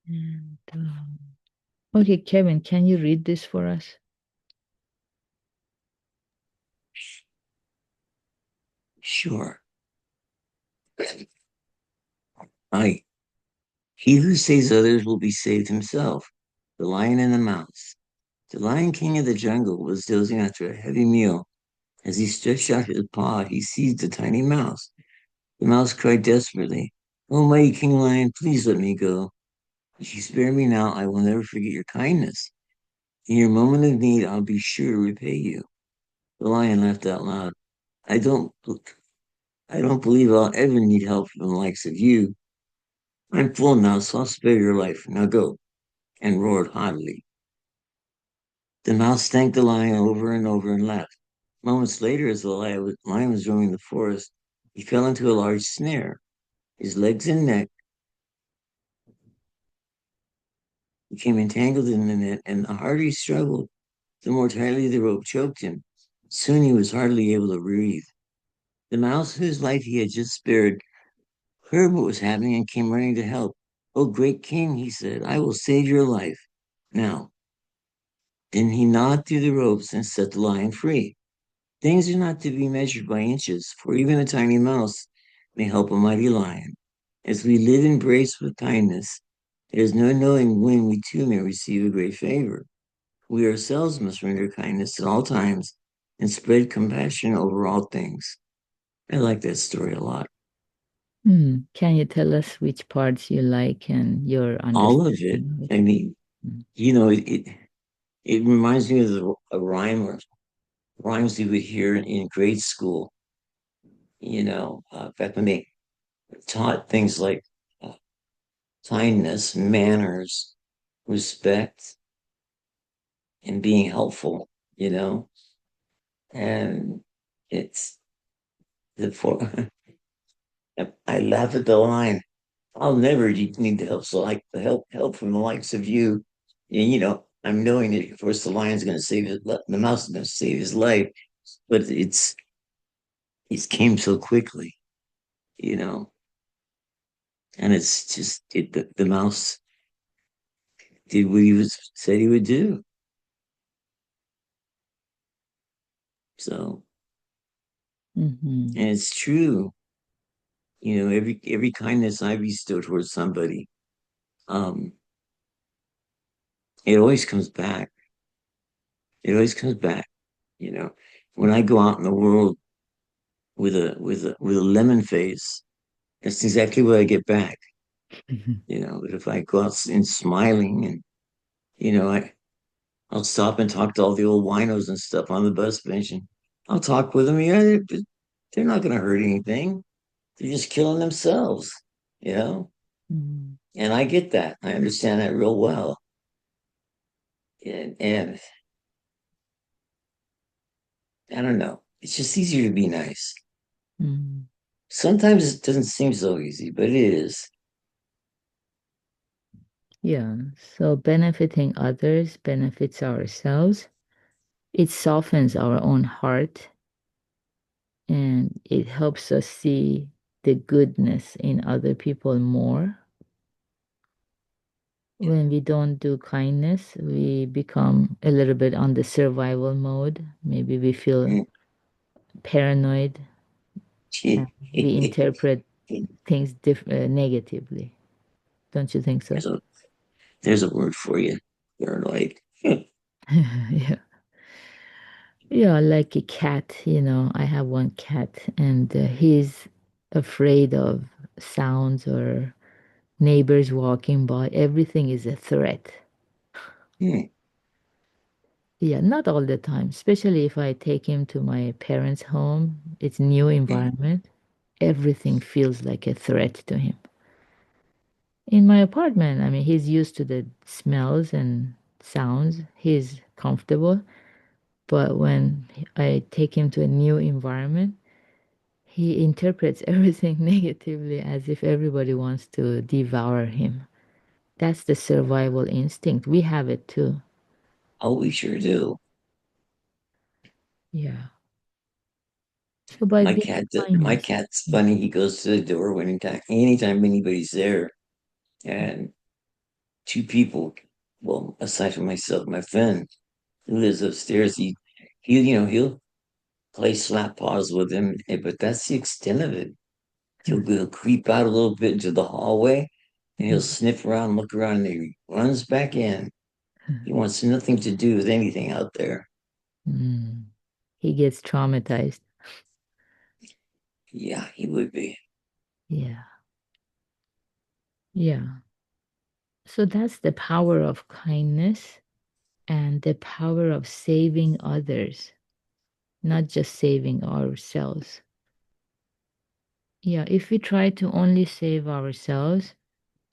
And, okay, Kevin, can you read this for us? Sure. I, he who saves others will be saved himself. The Lion and the Mouse. The Lion King of the jungle was dozing after a heavy meal. As he stretched out his paw, he seized a tiny mouse. The mouse cried desperately, "Oh, mighty King Lion, please let me go. If you spare me now, I will never forget your kindness. In your moment of need, I'll be sure to repay you." The lion laughed out loud. I don't, I don't believe I'll ever need help from the likes of you. I'm full now, so I'll spare your life. Now go, and roared haughtily. The mouse thanked the lion over and over and left. Moments later, as the lion was roaming the forest, he fell into a large snare. His legs and neck became entangled in the net, and the harder he struggled, the more tightly the rope choked him. Soon he was hardly able to breathe. The mouse, whose life he had just spared, heard what was happening and came running to help. "Oh, great king," he said, "I will save your life." Now, then he gnawed through the ropes and set the lion free. Things are not to be measured by inches, for even a tiny mouse may help a mighty lion. As we live embraced with kindness, there is no knowing when we too may receive a great favor. We ourselves must render kindness at all times and spread compassion over all things. I like that story a lot. Can you tell us which parts you like and your All of it. understanding of it? I mean, Mm. it reminds me of a rhyme or rhymes we would hear in grade school. Back when they taught things like uh, kindness, manners, respect, and being helpful. You know, and it's the for. I laugh at the line. I'll never need the help. So like the help from the likes of you. And, I'm knowing that of course the lion's going to save the mouse is going to save his life, but it came so quickly, you know, and it's just the mouse did what he was said he would do. So, Mm-hmm. and it's true, every kindness I bestow towards somebody, um, it always comes back. It always comes back, you know. When I go out in the world with a lemon face, that's exactly what I get back. But if I go out and smiling and you know, I'll stop and talk to all the old winos and stuff on the bus bench and I'll talk with them. Yeah, they're not going to hurt anything. They're just killing themselves, you know? Mm. And I get that. I understand that real well. And I don't know. It's just easier to be nice. Mm. Sometimes it doesn't seem so easy, but it is. Yeah, so benefiting others benefits ourselves. It softens our own heart and it helps us see the goodness in other people more. When we don't do kindness, we become a little bit on the survival mode. Maybe we feel paranoid and we interpret things negatively. Don't you think so? there's a there's a word for you. Paranoid. Yeah. Yeah, like a cat, I have one cat and he's afraid of sounds or neighbors walking by. Everything is a threat. Hmm. Yeah, not all the time, especially if I take him to my parents' home. It's new Hmm. environment. Everything feels like a threat to him. In my apartment, I mean, he's used to the smells and sounds. He's comfortable. But when I take him to a new environment, he interprets everything negatively as if everybody wants to devour him. That's the survival instinct. We have it too. Oh, we sure do. Yeah. So by My being cat, my kindness. cat's funny. He goes to the door anytime anybody's there, and two people. Well, aside from myself, my friend who lives upstairs, he'll play slap paws with him, but that's the extent of it. He'll creep out a little bit into the hallway, and he'll sniff around, look around, and then he runs back in. He wants nothing to do with anything out there. Mm. He gets traumatized. Yeah, he would be. Yeah. Yeah. So that's the power of kindness and the power of saving others, not just saving ourselves. Yeah, if we try to only save ourselves,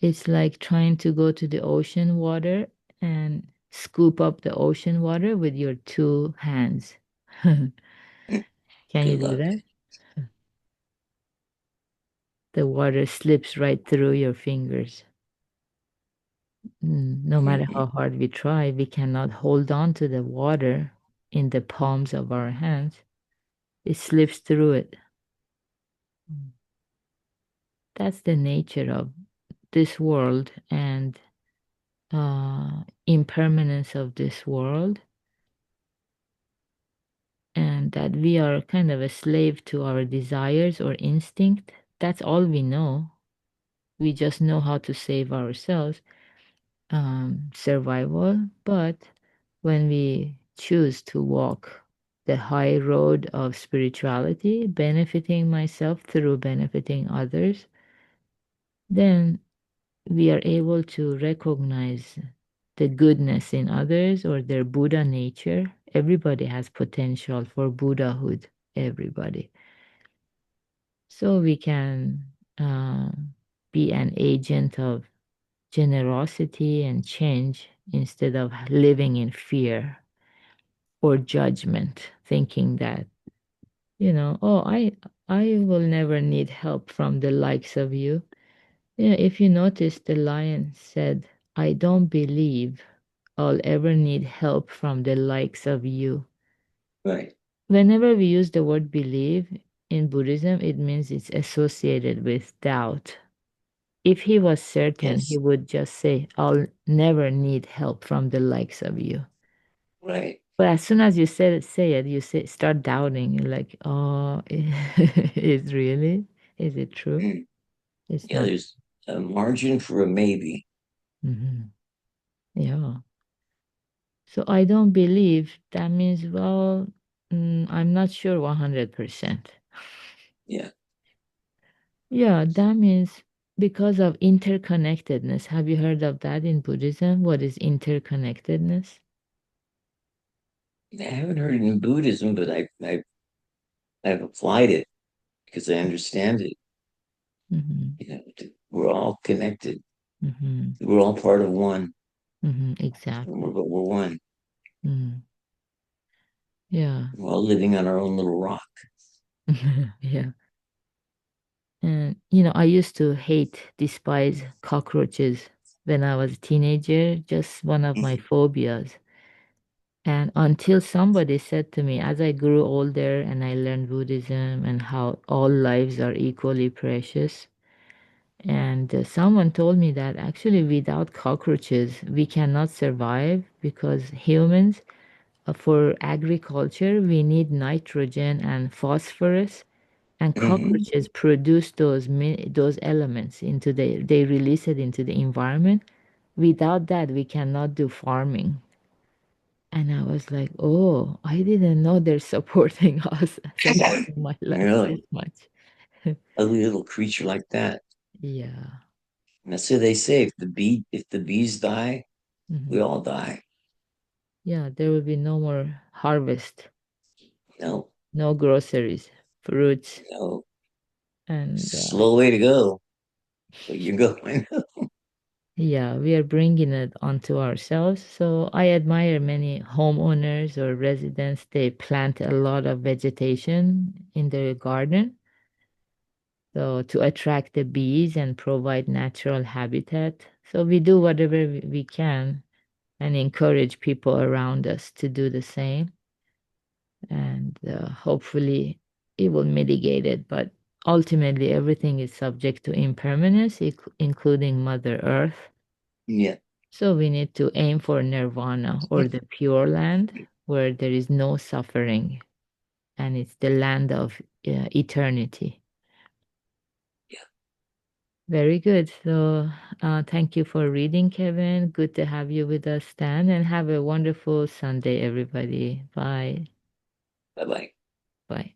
it's like trying to go to the ocean water and scoop up the ocean water with your two hands. Can you Good do luck. that? The water slips right through your fingers. No matter Hmm. how hard we try, we cannot hold on to the water in the palms of our hands. It slips through it. Mm. That's the nature of this world and impermanence of this world, and that we are kind of a slave to our desires or instinct. That's all we know. We just know how to save ourselves, survival. But when we choose to walk the high road of spirituality, benefiting myself through benefiting others, then we are able to recognize the goodness in others or their Buddha nature. Everybody has potential for Buddhahood, everybody. So we can be an agent of generosity and change instead of living in fear or judgment, thinking that, oh, I will never need help from the likes of you. If you notice, the lion said, I don't believe I'll ever need help from the likes of you. Right. Whenever we use the word believe in Buddhism, it means it's associated with doubt. If he was certain, he Yes. would just say, I'll never need help from the likes of you. Right. But as soon as you say it, start doubting. You're like, oh, is really? Is it true? Mm. It's Yeah, not. there's a margin for a maybe. Mhm. Yeah. So I don't believe that means, well, I'm not sure 100%. Yeah. Yeah, that means because of interconnectedness. Have you heard of that in Buddhism? What is interconnectedness? I haven't heard it in Buddhism, but I've applied it because I understand it. Mm-hmm. We're all connected. Mm-hmm. We're all part of one, Mm-hmm. Exactly. but we're one. Mm. Yeah. We're all living on our own little rock. Yeah. And I used to hate, despise cockroaches when I was a teenager, just one of my phobias. And until somebody said to me, as I grew older and I learned Buddhism and how all lives are equally precious, and someone told me that actually without cockroaches, we cannot survive because humans, for agriculture, we need nitrogen and phosphorus, and Hmm. cockroaches produce those elements they release it into the environment. Without that, we cannot do farming. And I was like, oh, I didn't know they're supporting us, supporting my life this Really, much. ugly little creature like that. Yeah. And that's what they say. If the bees die, we Mhm. all die. Yeah, there will be no more harvest, No, no groceries, fruits, no, and slow way to go, but you're going. yeah, we are bringing it onto ourselves. So I admire many homeowners or residents. They plant a lot of vegetation in their garden. So to attract the bees and provide natural habitat. So we do whatever we can and encourage people around us to do the same. And hopefully it will mitigate it. But ultimately, everything is subject to impermanence, including Mother Earth. Yeah. So we need to aim for nirvana or the pure land where there is no suffering and it's the land of eternity. Yeah. Very good. So thank you for reading, Kevin. Good to have you with us, Stan, and have a wonderful Sunday, everybody. Bye. Bye bye. Bye.